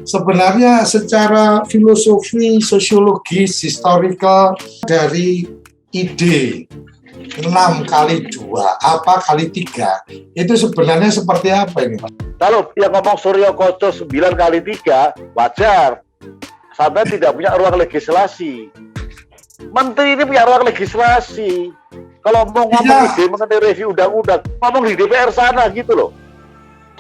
Sebenarnya secara filosofi, sosiologis, historical dari ide 6 kali 2, apa kali 3, itu sebenarnya seperti apa ini, Pak? Kalau yang ngomong Suryo Koco 9 kali 3, wajar. Sampai tidak punya ruang legislasi. Menteri ini punya ruang legislasi. Kalau mau ngomong ide mengenai review undang-undang, ngomong di DPR sana gitu loh.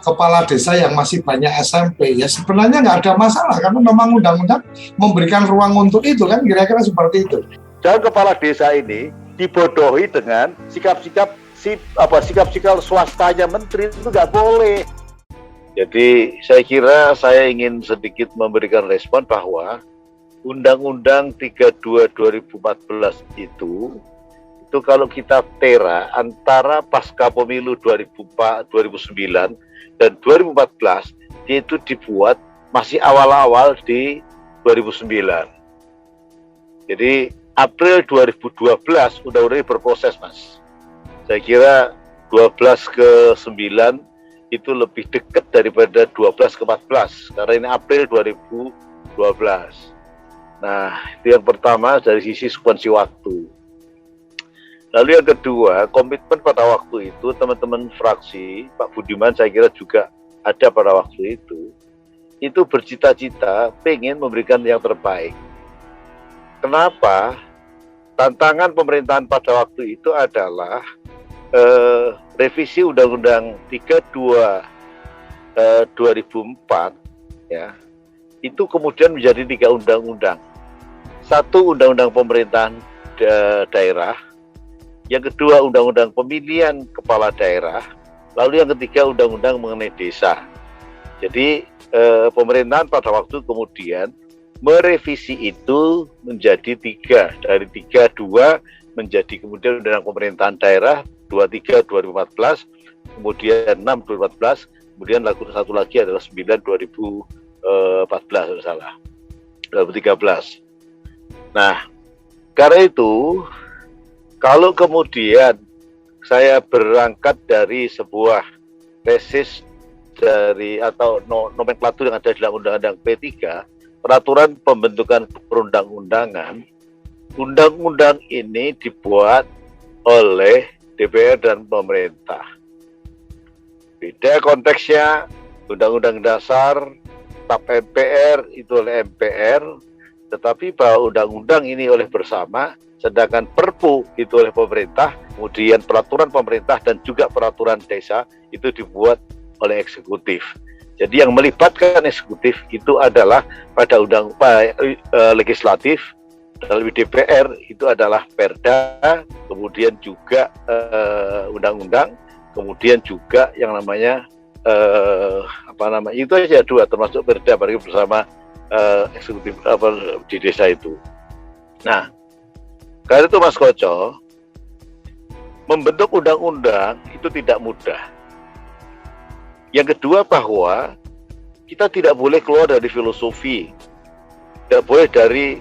Kepala desa yang masih banyak SMP, ya sebenarnya nggak ada masalah, karena memang undang-undang memberikan ruang untuk itu kan, kira-kira seperti itu. Dan kepala desa ini dibodohi dengan sikap-sikap swastanya menteri, itu nggak boleh. Jadi saya kira saya ingin sedikit memberikan respon bahwa Undang-Undang 32 2014 itu kalau kita tera antara pasca pemilu 2009 dan 2014, dia itu dibuat masih awal-awal di 2009. Jadi April 2012 undang-undang berproses, Mas. Saya kira 12 ke 9 itu lebih dekat daripada 12 ke 14, karena ini April 2012. Nah, itu yang pertama dari sisi sekuensi waktu. Lalu yang kedua, komitmen pada waktu itu, teman-teman fraksi, Pak Budiman saya kira juga ada pada waktu itu bercita-cita pengen memberikan yang terbaik. Kenapa? Tantangan pemerintahan pada waktu itu adalah revisi Undang-Undang 32 2004 ya, itu kemudian menjadi 3 undang-undang. Satu, Undang-Undang Pemerintahan Daerah, yang kedua Undang-Undang Pemilihan Kepala Daerah, lalu yang ketiga Undang-Undang mengenai desa. Jadi pemerintahan pada waktu kemudian merevisi itu menjadi 3, dari 3, 2 menjadi kemudian Undang-Undang Pemerintahan Daerah 23 2014, kemudian 6 2014, kemudian satu lagi adalah 9 2014 salah, 2013. Nah, karena itu kalau kemudian saya berangkat dari sebuah tesis dari atau nomenklatur yang ada di dalam Undang-Undang P3, Peraturan Pembentukan Perundang-undangan, undang-undang ini dibuat oleh DPR dan pemerintah. Beda konteksnya, Undang-Undang Dasar, TAP MPR itu oleh MPR, tetapi bahwa undang-undang ini oleh bersama, sedangkan Perpu itu oleh pemerintah, kemudian peraturan pemerintah dan juga peraturan desa itu dibuat oleh eksekutif. Jadi yang melibatkan eksekutif itu adalah pada legislatif, dalam DPR itu adalah Perda, kemudian juga undang-undang, kemudian juga yang namanya itu aja 2, termasuk Perda bagi bersama eksekutif di desa itu. Nah, karena itu Mas Koco, membentuk undang-undang itu tidak mudah. Yang kedua bahwa kita tidak boleh keluar dari filosofi, tidak boleh dari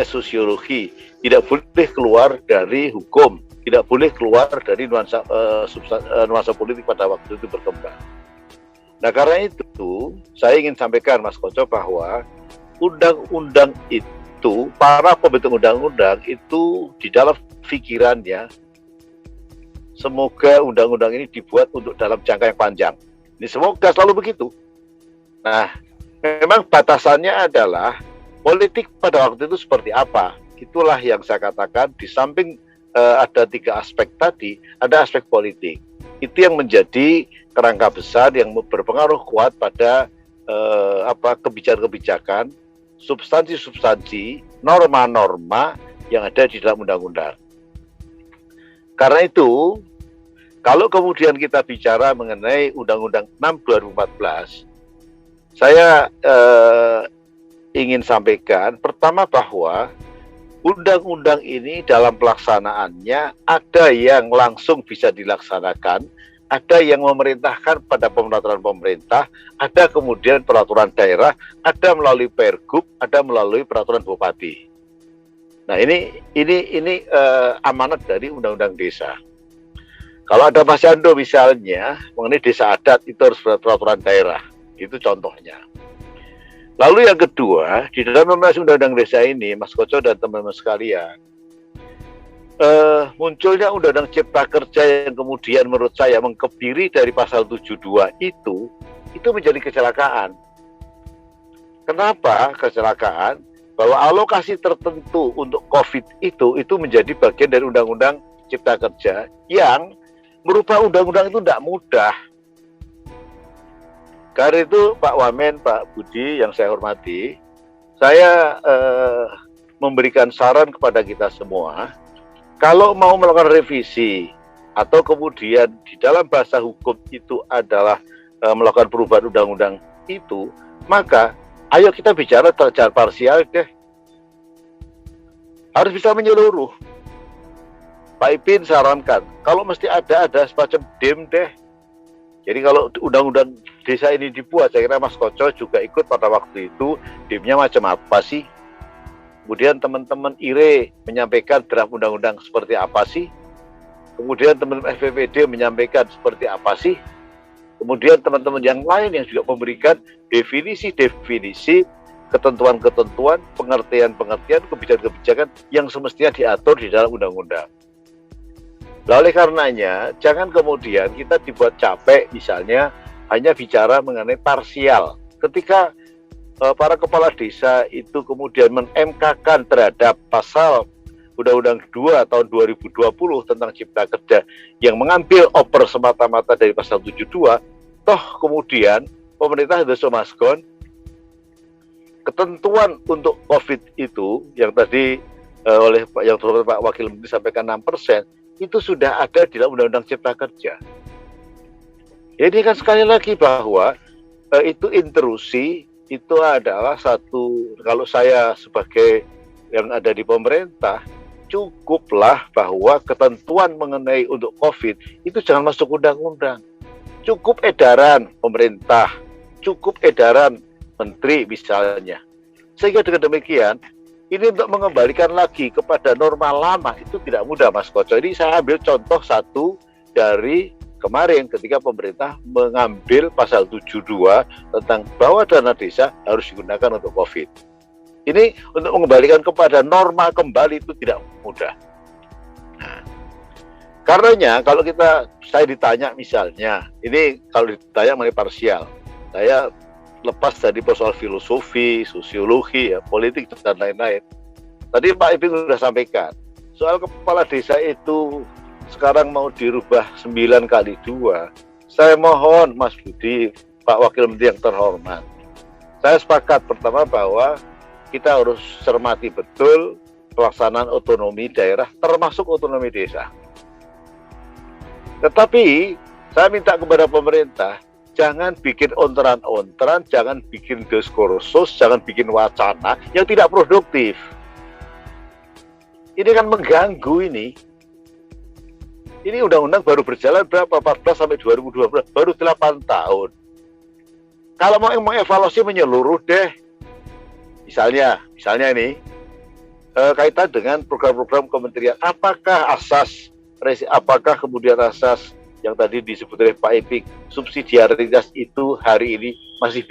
sosiologi, tidak boleh keluar dari hukum, tidak boleh keluar dari nuansa politik pada waktu itu berkembang. Nah, karena itu saya ingin sampaikan Mas Koco bahwa undang-undang itu, para pembentuk undang-undang itu di dalam pikirannya semoga undang-undang ini dibuat untuk dalam jangka yang panjang. Ini semoga selalu begitu. Nah, memang batasannya adalah politik pada waktu itu seperti apa. Itulah yang saya katakan, di samping ada 3 aspek tadi, ada aspek politik. Itu yang menjadi kerangka besar yang berpengaruh kuat pada kebijakan-kebijakan, substansi-substansi, norma-norma yang ada di dalam undang-undang. Karena itu, kalau kemudian kita bicara mengenai Undang-Undang 6 2014, saya ingin sampaikan pertama bahwa undang-undang ini dalam pelaksanaannya ada yang langsung bisa dilaksanakan, ada yang memerintahkan pada peraturan pemerintah, ada kemudian peraturan daerah, ada melalui Pergub, ada melalui peraturan bupati. Nah, ini amanat dari Undang-Undang Desa. Kalau ada Mas Yando misalnya mengenai desa adat, itu harus peraturan daerah Itu contohnya. Lalu yang kedua, di dalam undang-undang desa ini, Mas Koco dan teman-teman sekalian, munculnya undang-undang Cipta Kerja yang kemudian menurut saya mengkebiri dari pasal 72 itu menjadi kecelakaan. Kenapa kecelakaan? Bahwa alokasi tertentu untuk COVID itu menjadi bagian dari undang-undang Cipta Kerja yang merubah undang-undang itu tidak mudah. Karena itu Pak Wamen, Pak Budi yang saya hormati, saya memberikan saran kepada kita semua, kalau mau melakukan revisi atau kemudian di dalam bahasa hukum itu adalah melakukan perubahan undang-undang itu, maka ayo kita bicara secara parsial deh. Harus bisa menyeluruh. Pak Ipin sarankan, kalau mesti ada semacam DIM deh. Jadi kalau undang-undang desa ini dibuat, saya kira Mas Koco juga ikut pada waktu itu, DIM-nya macam apa sih? Kemudian teman-teman IRE menyampaikan draft undang-undang seperti apa sih? Kemudian teman-teman FPPD menyampaikan seperti apa sih? Kemudian teman-teman yang lain yang juga memberikan definisi-definisi, ketentuan-ketentuan, pengertian-pengertian, kebijakan-kebijakan yang semestinya diatur di dalam undang-undang. Nah, oleh karenanya, jangan kemudian kita dibuat capek, misalnya hanya bicara mengenai parsial. Ketika para kepala desa itu kemudian men-MK-kan terhadap pasal Undang-Undang 2 tahun 2020 tentang Cipta Kerja yang mengambil oper semata-mata dari pasal 72, toh kemudian pemerintah harus memastikan ketentuan untuk COVID itu yang tadi oleh Pak Wakil Menteri sampaikan 6%, itu sudah ada di dalam Undang-Undang Cipta Kerja. Jadi kan sekali lagi bahwa itu intrusi, itu adalah satu, kalau saya sebagai yang ada di pemerintah, cukuplah bahwa ketentuan mengenai untuk COVID itu jangan masuk undang-undang. Cukup edaran pemerintah, cukup edaran menteri misalnya. Sehingga dengan demikian, ini untuk mengembalikan lagi kepada norma lama itu tidak mudah, Mas Koco. Ini saya ambil contoh satu dari kemarin ketika pemerintah mengambil pasal 72 tentang bahwa dana desa harus digunakan untuk COVID. Ini untuk mengembalikan kepada norma kembali itu tidak mudah. Nah, karenanya kalau saya ditanya misalnya, ini kalau ditanya mengenai parsial, saya lepas dari persoalan filosofi, sosiologi, ya, politik dan lain-lain. Tadi Pak Ipin sudah sampaikan, soal kepala desa itu sekarang mau dirubah 9 kali 2. Saya mohon Mas Budi, Pak Wakil Menteri yang terhormat, saya sepakat pertama bahwa kita harus cermati betul pelaksanaan otonomi daerah, termasuk otonomi desa. Tetapi saya minta kepada pemerintah, jangan bikin ontran-ontran, jangan bikin diskursus, jangan bikin wacana yang tidak produktif. Ini kan mengganggu ini. Ini undang-undang baru berjalan berapa? 14 sampai 2012, baru 8 tahun. Kalau mau mengevaluasi menyeluruh deh. Misalnya ini kaitan dengan program-program kementerian. Apakah kemudian asas yang tadi disebut oleh Pak Ipik, subsidiaritas itu hari ini masih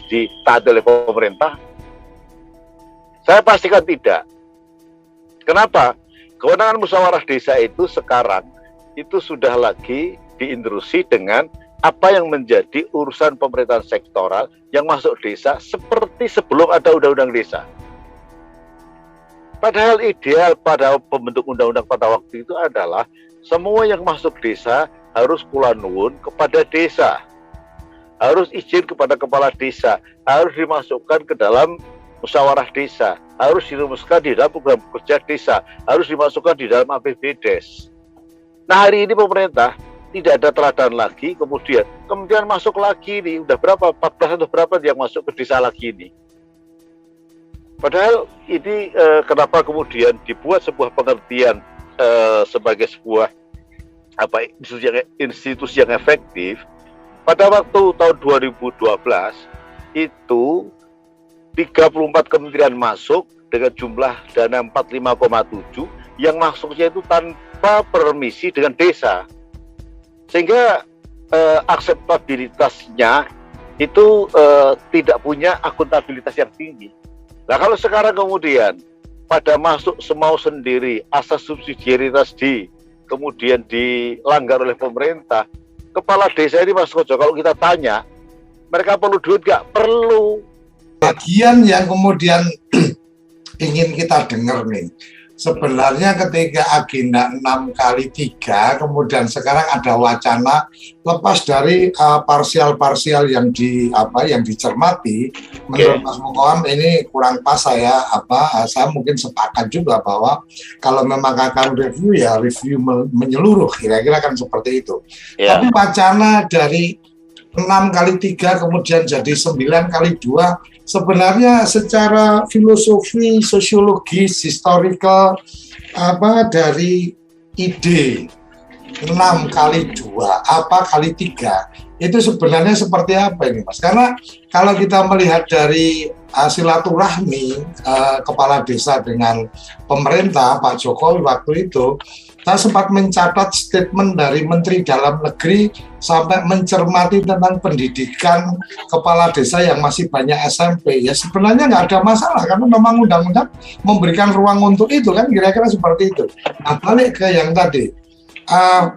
ditaati oleh pemerintah? Saya pastikan tidak. Kenapa? Kewenangan musyawarah desa itu sekarang itu sudah lagi diintrusi dengan apa yang menjadi urusan pemerintahan sektoral yang masuk desa seperti sebelum ada undang-undang desa. Padahal ideal pada pembentuk undang-undang pada waktu itu adalah semua yang masuk desa harus kula nuwun kepada desa, harus izin kepada kepala desa, harus dimasukkan ke dalam musyawarah desa, harus dirumuskan di dalam program kerja desa, harus dimasukkan di dalam APBDes. Nah, hari ini pemerintah tidak ada teladan lagi, kemudian masuk lagi nih, udah berapa, 14 atau berapa yang masuk ke desa lagi nih. Padahal ini kenapa kemudian dibuat sebuah pengertian sebagai sebuah institusi yang efektif. Pada waktu tahun 2012 itu 34 kementerian masuk dengan jumlah dana 45,7 yang masuknya itu tanpa permisi dengan desa. Sehingga akseptabilitasnya itu tidak punya akuntabilitas yang tinggi. Nah kalau sekarang kemudian pada masuk semau sendiri, asas subsidiaritas kemudian dilanggar oleh pemerintah, kepala desa ini Mas Kojo, kalau kita tanya, mereka perlu duit nggak? Perlu. Bagian yang kemudian ingin kita dengar nih, sebenarnya ketika agenda 6x3 kemudian sekarang ada wacana lepas dari parsial-parsial yang dicermati, menurut Mas Mukoam ini kurang pas. Saya mungkin sepakat juga bahwa kalau memang akan review ya review menyeluruh, kira-kira kan seperti itu. Tapi wacana dari 6x3 kemudian jadi 9x2 sebenarnya secara filosofi, sosiologis, historical dari ide 6x2 kali 3 itu sebenarnya seperti apa ini Mas? Karena kalau kita melihat dari silaturahmi kepala desa dengan pemerintah Pak Jokowi waktu itu, saya sempat mencatat statement dari Menteri Dalam Negeri sampai mencermati tentang pendidikan kepala desa yang masih banyak SMP. Ya sebenarnya nggak ada masalah karena memang undang-undang memberikan ruang untuk itu kan, kira-kira seperti itu. Nah, balik ke yang tadi,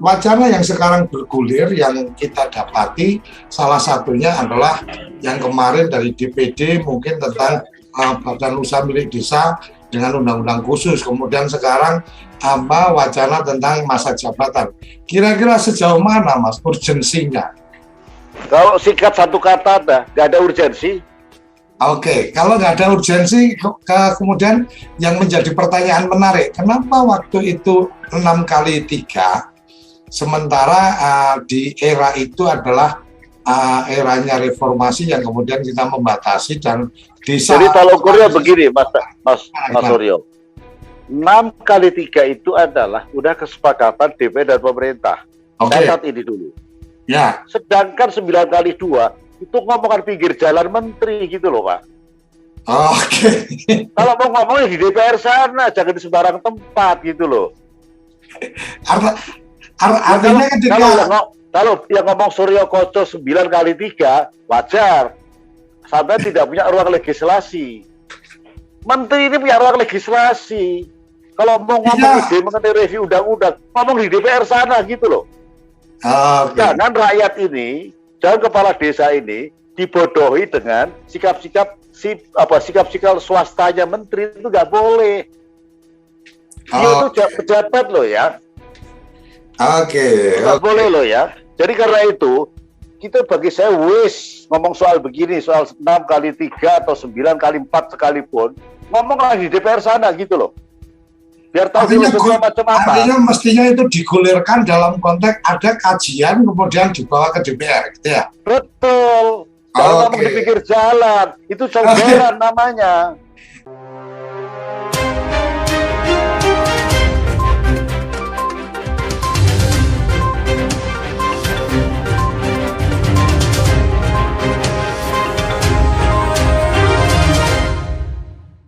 wacana yang sekarang bergulir yang kita dapati salah satunya adalah yang kemarin dari DPD mungkin tentang badan usaha milik desa dengan undang-undang khusus, kemudian sekarang wacana tentang masa jabatan. Kira-kira sejauh mana Mas urgensinya? Kalau singkat satu kata, nggak ada urgensi. Oke, kalau nggak ada urgensi, kemudian yang menjadi pertanyaan menarik, kenapa waktu itu 6x3, sementara di era itu adalah eranya reformasi yang kemudian kita membatasi dan desa. Jadi tolong ukurnya begini, Mas Suryo. 6x3 itu adalah udah kesepakatan DPR dan pemerintah. Catat ini dulu. Ya. Sedangkan 9x2 itu ngomongan pinggir jalan menteri gitu loh Pak. Oke. Kalau mau ngomongnya di DPR sana, jangan di sembarang tempat gitu loh. Artinya ketika kalau yang ngomong Suryo Koco 9x3 wajar, sampai tidak punya ruang legislasi. Menteri ini punya ruang legislasi. Kalau mau ngomong ide mengenai review undang-undang, ngomong di DPR sana gitu loh. Jangan rakyat ini, jangan kepala desa ini dibodohi dengan sikap-sikap swastanya menteri, itu nggak boleh. Dia itu pejabat loh ya. Nggak boleh loh ya. Jadi karena itu, kita bagi saya ngomong soal begini, soal 6x3 atau 9x4 sekalipun, ngomong lagi di DPR sana gitu loh. Biar tahu macam apa. Artinya mestinya itu digulirkan dalam konteks ada kajian kemudian dibawa ke DPR gitu ya. Betul. Kalau ngomong di pinggir jalan, itu saudara namanya.